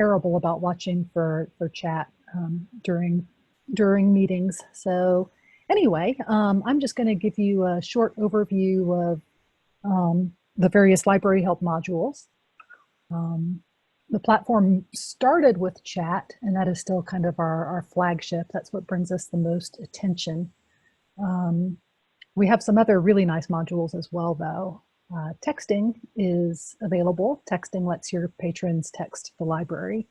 terrible about watching for chat during meetings. So anyway, I'm just going to give you a short overview of the various library help modules. The platform started with chat, and that is still kind of our flagship. That's what brings us the most attention. We have some other really nice modules as well, though. Texting is available. Texting lets your patrons text the library.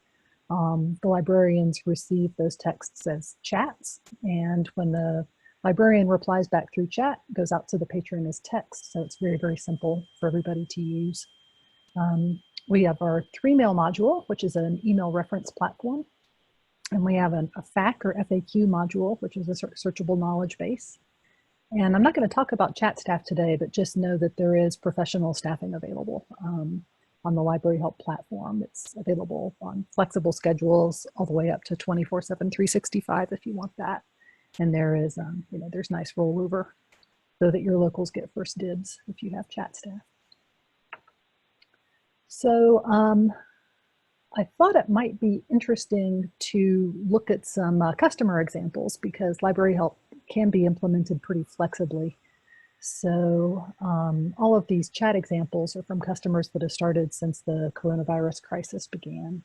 The librarians receive those texts as chats, and when the librarian replies back through chat, it goes out to the patron as text. So it's very, very simple for everybody to use. We have our 3Mail module, which is an email reference platform. And we have a FAQ or FAQ module, which is a searchable knowledge base. And I'm not going to talk about chat staff today, but just know that there is professional staffing available on the Library Help platform. It's available on flexible schedules all the way up to 24/7, 365 if you want that. And there is, there's nice rollover so that your locals get first dibs if you have chat staff. So I thought it might be interesting to look at some customer examples because Library Help can be implemented pretty flexibly. So all of these chat examples are from customers that have started since the coronavirus crisis began.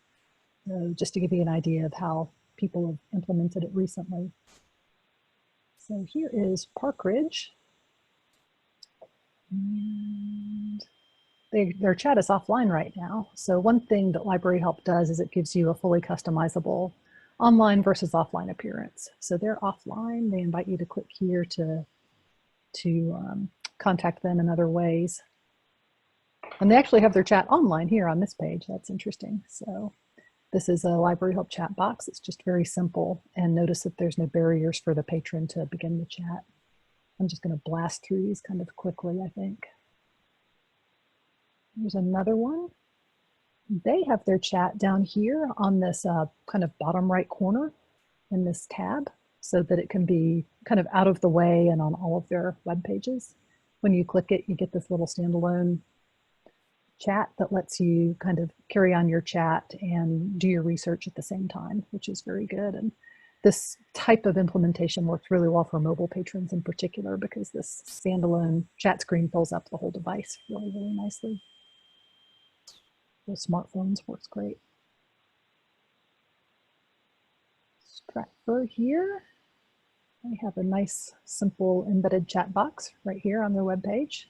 So just to give you an idea of how people have implemented it recently. So here is Park Ridge. And their chat is offline right now. So one thing that Library Help does is it gives you a fully customizable online versus offline appearance. So they're offline. They invite you to click here to contact them in other ways. And they actually have their chat online here on this page. That's interesting. So this is a Library Help chat box. It's just very simple. And notice that there's no barriers for the patron to begin the chat. I'm just going to blast through these kind of quickly, I think. There's another one. They have their chat down here on this kind of bottom right corner in this tab so that it can be kind of out of the way and on all of their web pages. When you click it, you get this little standalone chat that lets you kind of carry on your chat and do your research at the same time, which is very good. And this type of implementation works really well for mobile patrons in particular because this standalone chat screen fills up the whole device really, really nicely. The smartphones works great. Stratford here. They have a nice, simple embedded chat box right here on their webpage.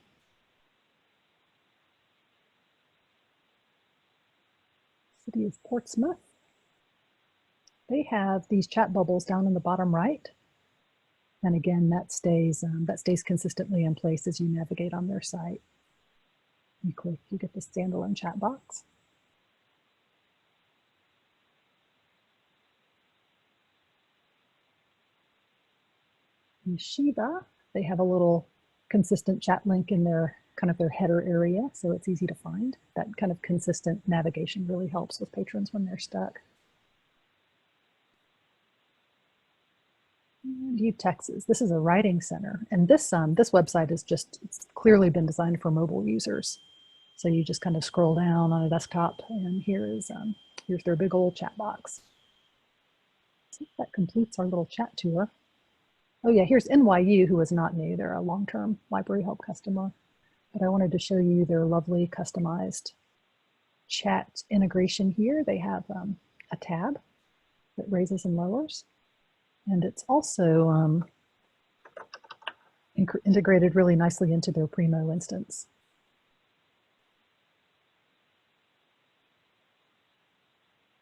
City of Portsmouth. They have these chat bubbles down in the bottom right. And again, that stays consistently in place as you navigate on their site. You click, you get the standalone chat box. Yeshiva, they have a little consistent chat link in their kind of their header area, so it's easy to find. That kind of consistent navigation really helps with patrons when they're stuck. And U Texas, this is a writing center, and this website is it's clearly been designed for mobile users. So you just kind of scroll down on a desktop, and here's their big old chat box. So that completes our little chat tour. Oh yeah, here's NYU, who is not new. They're a long-term Library Help customer. But I wanted to show you their lovely customized chat integration here. They have a tab that raises and lowers. And it's also integrated really nicely into their Primo instance.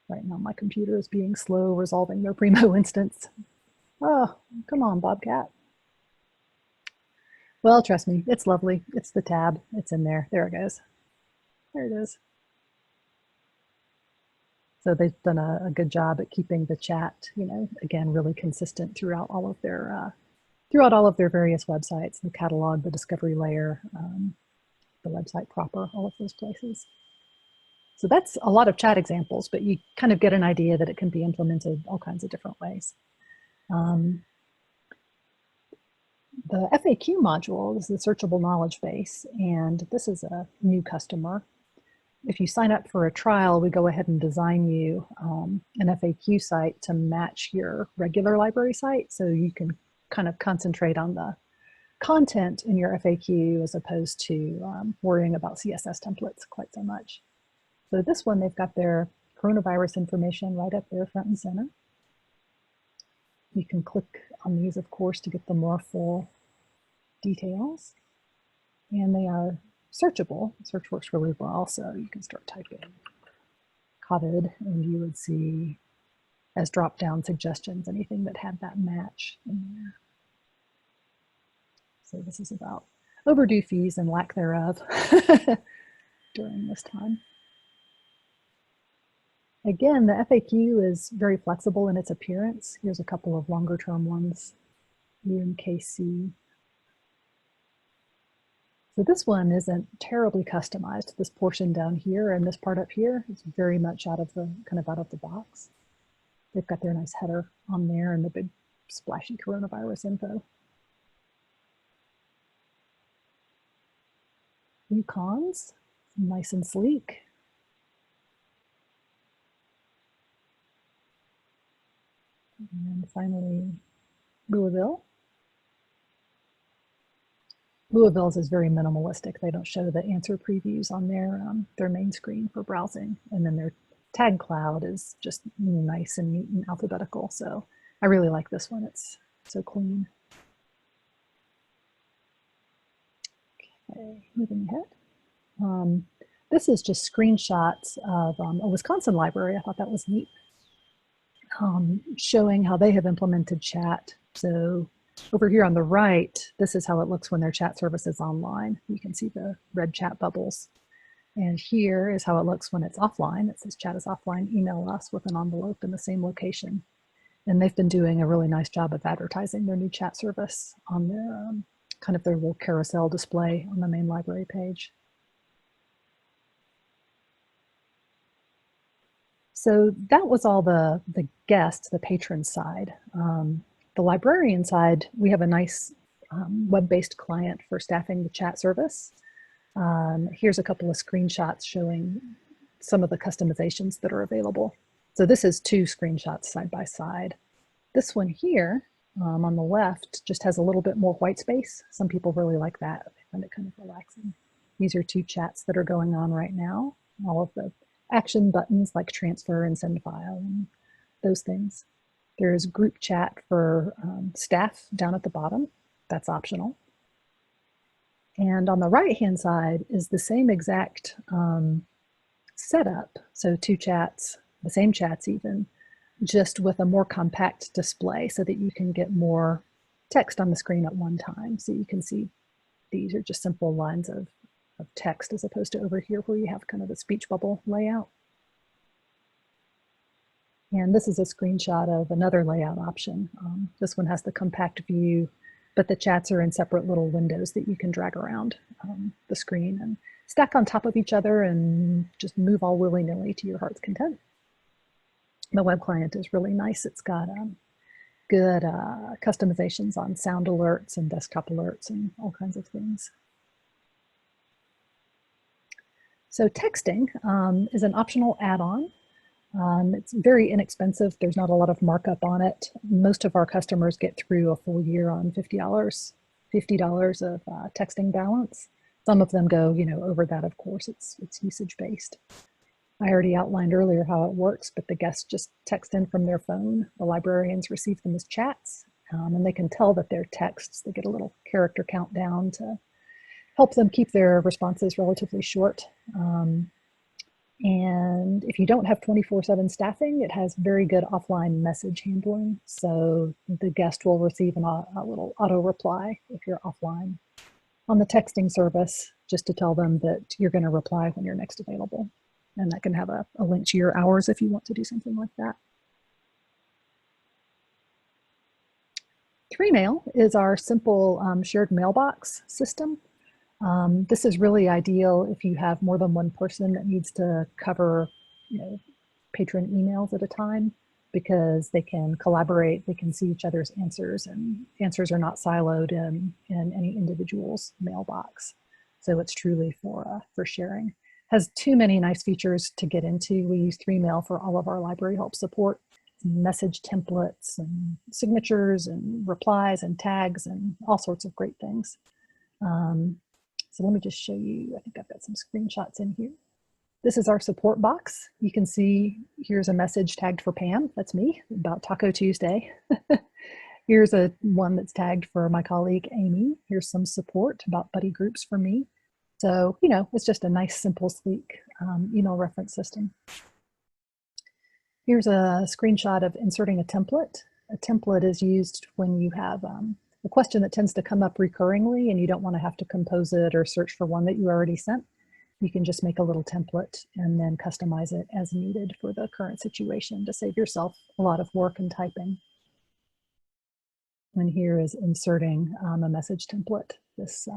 Right now my computer is being slow resolving their Primo instance. Oh, come on, Bobcat. Well, trust me, it's lovely. It's the tab. It's in there. There it goes. There it is. So they've done a good job at keeping the chat, again, really consistent throughout all of their various websites, the catalog, the discovery layer, the website proper, all of those places. So that's a lot of chat examples, but you kind of get an idea that it can be implemented all kinds of different ways. The FAQ module is the searchable knowledge base, and this is a new customer. if you sign up for a trial, we go ahead and design you an FAQ site to match your regular library site, so you can kind of concentrate on the content in your FAQ as opposed to worrying about CSS templates quite so much. So this one, they've got their coronavirus information right up there front and center. You can click on these, of course, to get the more full details. And they are searchable. Search works really well, so you can start typing COVID, and you would see as drop-down suggestions anything that had that match in there. So this is about overdue fees and lack thereof during this time. Again, the FAQ is very flexible in its appearance. Here's a couple of longer term ones, UMKC. So this one isn't terribly customized. This portion down here and this part up here is very much out of the box. They've got their nice header on there and the big splashy coronavirus info. Yukons, nice and sleek. And finally, Louisville. Louisville's is very minimalistic. They don't show the answer previews on their main screen for browsing. And then their tag cloud is just nice and neat and alphabetical. So I really like this one. It's so clean. Okay, moving ahead. This is just screenshots of a Wisconsin library. I thought that was neat. Showing how they have implemented chat. So over here on the right, this is how it looks when their chat service is online. You can see the red chat bubbles. And here is how it looks when it's offline. It says chat is offline, email us with an envelope in the same location. And they've been doing a really nice job of advertising their new chat service on their kind of their little carousel display on the main library page. So that was all the guest, the patron side. The librarian side, we have a nice web-based client for staffing the chat service. Here's a couple of screenshots showing some of the customizations that are available. So this is two screenshots side by side. This one here on the left just has a little bit more white space. Some people really like that. They find it kind of relaxing. These are two chats that are going on right now. All of the action buttons like transfer and send file and those things. There's group chat for staff down at the bottom. That's optional. And on the right-hand side is the same exact setup. So two chats, the same chats even, just with a more compact display so that you can get more text on the screen at one time. So you can see these are just simple lines of text as opposed to over here where you have kind of a speech bubble layout. And this is a screenshot of another layout option. This one has the compact view, but the chats are in separate little windows that you can drag around the screen and stack on top of each other and just move all willy-nilly to your heart's content. The web client is really nice. It's got good customizations on sound alerts and desktop alerts and all kinds of things. So texting is an optional add-on. It's very inexpensive. There's not a lot of markup on it. Most of our customers get through a full year on $50 of texting balance. Some of them go, over that, of course. It's usage based. I already outlined earlier how it works, but the guests just text in from their phone. The librarians receive them as chats, and they can tell that they're texts. They get a little character countdown to help them keep their responses relatively short. And if you don't have 24/7 staffing, it has very good offline message handling. So the guest will receive a little auto reply if you're offline on the texting service, just to tell them that you're going to reply when you're next available. And that can have a link to your hours if you want to do something like that. 3Mail is our simple shared mailbox system. This is really ideal if you have more than one person that needs to cover, patron emails at a time, because they can collaborate, they can see each other's answers, and answers are not siloed in any individual's mailbox. So it's truly for sharing. has too many nice features to get into. We use 3mail for all of our library help support, message templates and signatures and replies and tags and all sorts of great things. So let me just show you, I think I've got some screenshots in here. This is our support box. You can see here's a message tagged for Pam, that's me, about Taco Tuesday. Here's one that's tagged for my colleague Amy. Here's some support about buddy groups for me. So, you know, it's just a nice, simple, sleek email reference system. Here's a screenshot of inserting a template. A template is used when you have a question that tends to come up recurringly and you don't want to have to compose it or search for one that you already sent. You can just make a little template and then customize it as needed for the current situation to save yourself a lot of work and typing. And here is inserting a message template. This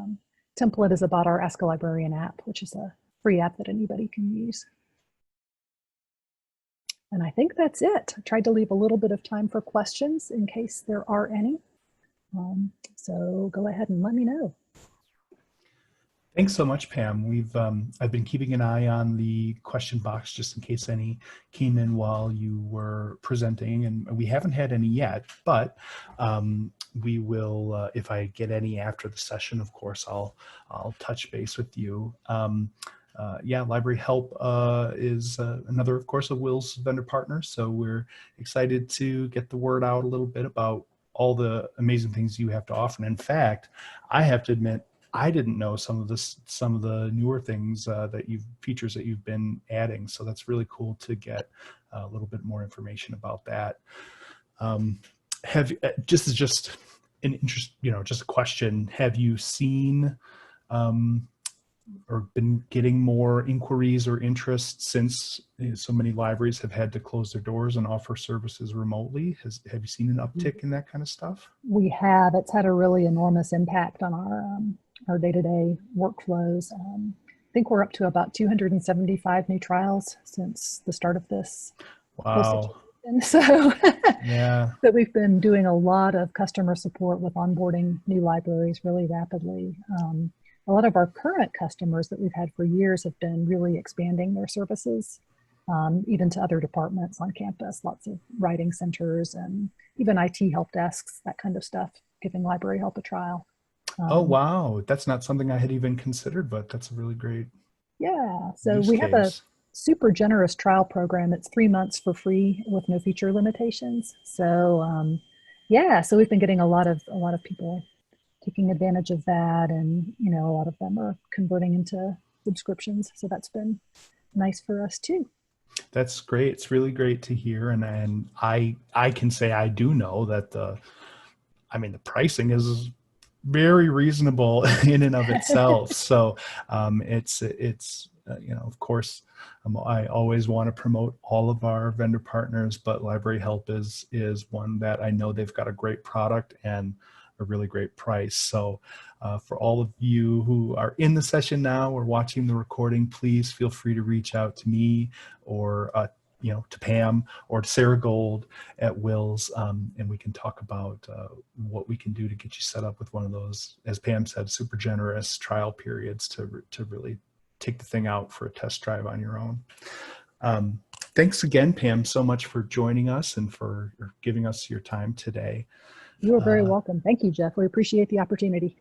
template is about our Ask a Librarian app, which is a free app that anybody can use. And I think that's it. I tried to leave a little bit of time for questions in case there are any. So go ahead and let me know. Thanks so much, Pam. I've been keeping an eye on the question box just in case any came in while you were presenting, and we haven't had any yet, but we will, if I get any after the session, of course, I'll touch base with you. Yeah, Library Help is another, of course, of Will's vendor partners, so we're excited to get the word out a little bit about all the amazing things you have to offer. And in fact, I have to admit, I didn't know some of the newer things features that you've been adding. So that's really cool to get a little bit more information about that. Just an interest, just a question. Have you seen or been getting more inquiries or interest since so many libraries have had to close their doors and offer services remotely? Have you seen an uptick in that kind of stuff? We have. It's had a really enormous impact on our day-to-day workflows. I think we're up to about 275 new trials since the start of this. Wow. So yeah, but we've been doing a lot of customer support with onboarding new libraries really rapidly. A lot of our current customers that we've had for years have been really expanding their services, even to other departments on campus, lots of writing centers and even IT help desks, that kind of stuff, giving Library Help a trial. Oh, wow. That's not something I had even considered, but that's a really great Yeah, so we have a super generous trial program. It's 3 months for free with no feature limitations. So yeah, so we've been getting a lot of people taking advantage of that, and a lot of them are converting into subscriptions. So that's been nice for us too. That's great. It's really great to hear, and I can say I do know that the pricing is very reasonable in and of itself. So it's of course, I always want to promote all of our vendor partners, but Library Help is one that I know they've got a great product and a really great price. So for all of you who are in the session now or watching the recording, please feel free to reach out to me or to Pam or to Sarah Gold at Will's, and we can talk about what we can do to get you set up with one of those, as Pam said, super generous trial periods to really take the thing out for a test drive on your own. Thanks again, Pam, so much for joining us and for giving us your time today. You are very welcome. Thank you, Jeff. We appreciate the opportunity.